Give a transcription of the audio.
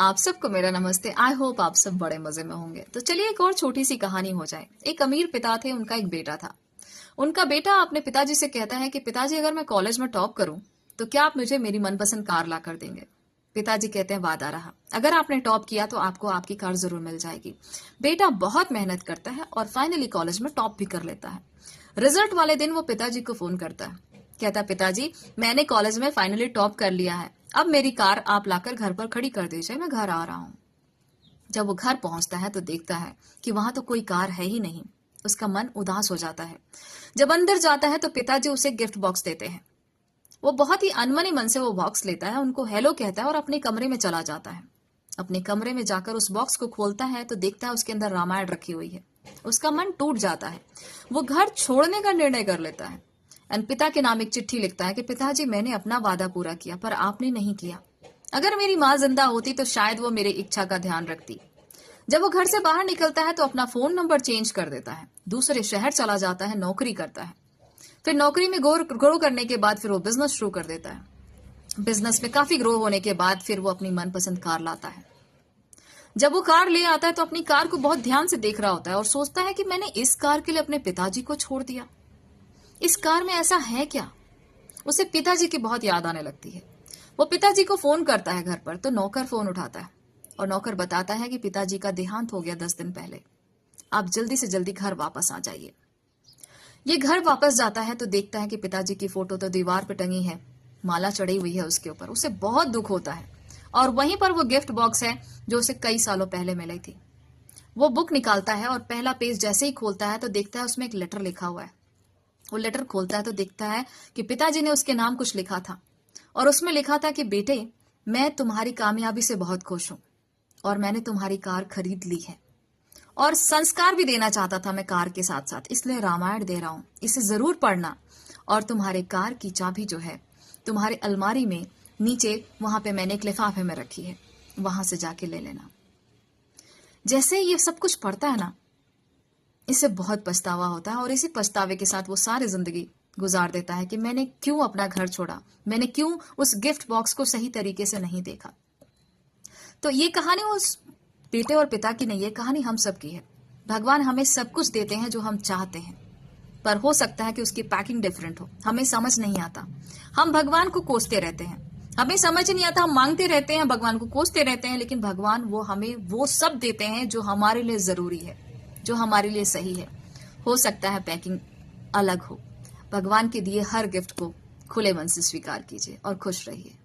आप सबको मेरा नमस्ते। आई होप आप सब बड़े मजे में होंगे। तो चलिए एक और छोटी सी कहानी हो जाए। एक अमीर पिता थे, उनका एक बेटा था। उनका बेटा अपने पिताजी से कहता है कि पिताजी अगर मैं कॉलेज में टॉप करूं तो क्या आप मुझे मेरी मनपसंद कार ला कर देंगे। पिताजी कहते हैं वादा रहा, अगर आपने टॉप किया तो आपको आपकी कार जरूर मिल जाएगी। बेटा बहुत मेहनत करता है और फाइनली कॉलेज में टॉप भी कर लेता है। रिजल्ट वाले दिन वो पिताजी को फोन करता है, कहता पिताजी मैंने कॉलेज में फाइनली टॉप कर लिया है, अब मेरी कार आप लाकर घर पर खड़ी कर दीजिए, मैं घर आ रहा हूं। जब वो घर पहुंचता है तो देखता है कि वहां तो कोई कार है ही नहीं। उसका मन उदास हो जाता है। जब अंदर जाता है तो पिताजी उसे गिफ्ट बॉक्स देते हैं। वो बहुत ही अनमने मन से वो बॉक्स लेता है, उनको हेलो कहता है और अपने कमरे में चला जाता है। अपने कमरे में जाकर उस बॉक्स को खोलता है तो देखता है उसके अंदर रामायण रखी हुई है। उसका मन टूट जाता है। वो घर छोड़ने का निर्णय कर लेता है एंड पिता के नाम एक चिट्ठी लिखता है कि पिताजी मैंने अपना वादा पूरा किया पर आपने नहीं किया। अगर मेरी माँ जिंदा होती तो शायद वो मेरी इच्छा का ध्यान रखती। जब वो घर से बाहर निकलता है तो अपना फोन नंबर चेंज कर देता है, दूसरे शहर चला जाता है, नौकरी करता है। फिर नौकरी में ग्रो करने के बाद फिर वो बिजनेस शुरू कर देता है। बिजनेस में काफी ग्रो होने के बाद फिर वो अपनी मनपसंद कार लाता है। जब वो कार ले आता है तो अपनी कार को बहुत ध्यान से देख रहा होता है और सोचता है कि मैंने इस कार के लिए अपने पिताजी को छोड़ दिया। इस कार में ऐसा है क्या? उसे पिताजी की बहुत याद आने लगती है। वो पिताजी को फोन करता है घर पर तो नौकर फोन उठाता है और नौकर बताता है कि पिताजी का देहांत हो गया 10 दिन पहले, आप जल्दी से जल्दी घर वापस आ जाइए। ये घर वापस जाता है तो देखता है कि पिताजी की फोटो तो दीवार पर टंगी है, माला चढ़ी हुई है उसके ऊपर। उसे बहुत दुख होता है और वहीं पर वो गिफ्ट बॉक्स है जो उसे कई सालों पहले मिली थी। वो बुक निकालता है और पहला पेज जैसे ही खोलता है तो देखता है उसमें एक लेटर लिखा हुआ है। वो लेटर खोलता है तो देखता है कि पिताजी ने उसके नाम कुछ लिखा था और उसमें लिखा था कि बेटे मैं तुम्हारी कामयाबी से बहुत खुश हूं और मैंने तुम्हारी कार खरीद ली है और संस्कार भी देना चाहता था मैं कार के साथ साथ, इसलिए रामायण दे रहा हूं, इसे जरूर पढ़ना। और तुम्हारे कार की चाबी जो है तुम्हारे अलमारी में नीचे वहां पे मैंने एक लिफाफे में रखी है, वहां से जाके ले लेना। जैसे ये सब कुछ पढ़ता है ना, इसे बहुत पछतावा होता है और इसी पछतावे के साथ वो सारी जिंदगी गुजार देता है कि मैंने क्यों अपना घर छोड़ा, मैंने क्यों उस गिफ्ट बॉक्स को सही तरीके से नहीं देखा। तो ये कहानी उस बेटे और पिता की नहीं है, कहानी हम सब की है। भगवान हमें सब कुछ देते हैं जो हम चाहते हैं, पर हो सकता है कि उसकी पैकिंग डिफरेंट हो, हमें समझ नहीं आता। हम भगवान को कोसते रहते हैं, हमें समझ नहीं आता, हम मांगते रहते हैं, भगवान को कोसते रहते हैं, लेकिन भगवान वो हमें वो सब देते हैं जो हमारे लिए जरूरी है, जो हमारे लिए सही है। हो सकता है पैकिंग अलग हो। भगवान के दिए हर गिफ्ट को खुले मन से स्वीकार कीजिए और खुश रहिए।